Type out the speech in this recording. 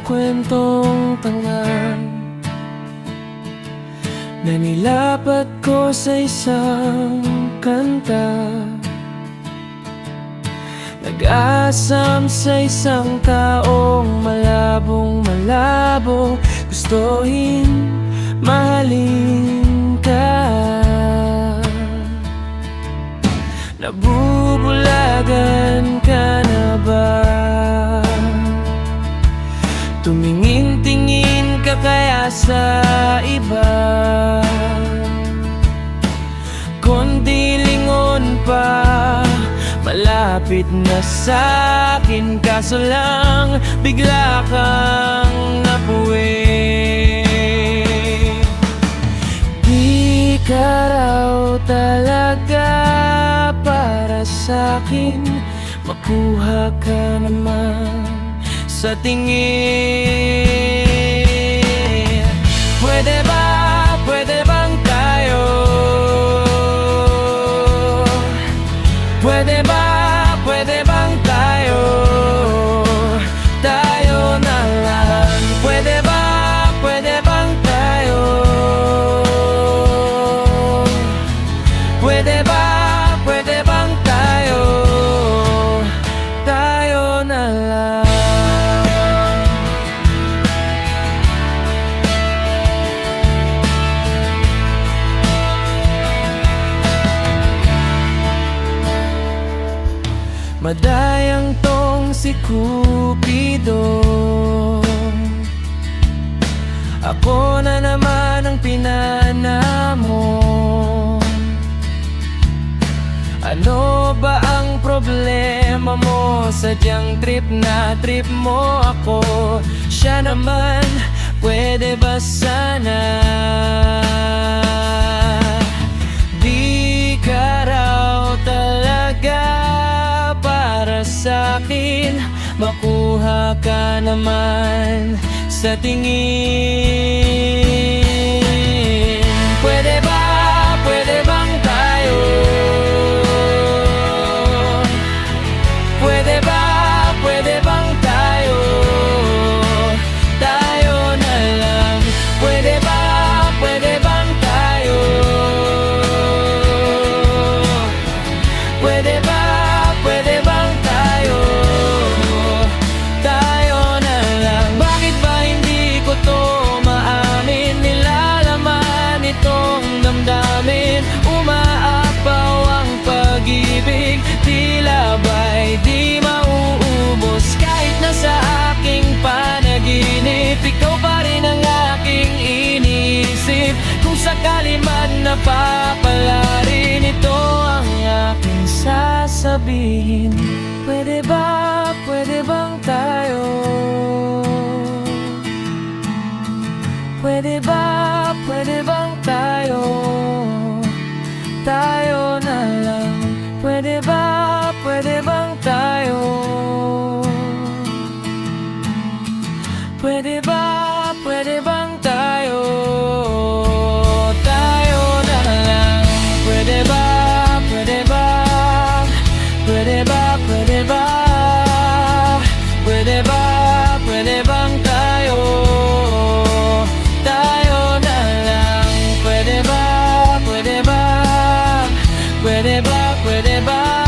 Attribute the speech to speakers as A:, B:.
A: kwentong tanga na nilapat ko sa isang kanta. Nag-asam sa isang taong malabong malabo, gustuhin, mahalin ka. Nabubulagan ka na ba? Tumingin-tingin ka kaya sa iba? Konti lingon pa, malapit na sa'kin, kaso lang bigla kang napuwi. Di ka raw talaga para sa'kin, makuha ka naman sa tingin. Pwede bang tayo? Pwede bang tayo? Tayo na lang. Pwede bang tayo? Pwede bang tayo? Tayo na lang. Madayang tong si Cupido, ako na naman ang pinana mo. Ano ba ang problema mo? Sadyang trip na trip mo ako. Siya naman, pwede ba sana? Di ka raw talaga para sa'kin, makuha ka naman sa tingin. Pwede bang tayo? Pwede bang tayo? Tayo na lang. Pwede bang tayo? Pwede bang tayo? Tayo na lang. Bakit ba hindi ko to maamin? Nilalaman itong damdamin, umaapaw ang pag-ibig, tila ba'y di mauubos. Kahit nasa aking panaginip, ikaw pa rin ang aking iniisip. Kung sakali man napapala rin, ito ang aking sasabihin. Pwede bang tayo? Pwede bang tayo? Tayo na lang. Pwede bang tayo? Pwede bang tayo? Tayo na lang. Pwede ba? Pwede bang tayo? Tayo na lang. Pwede ba?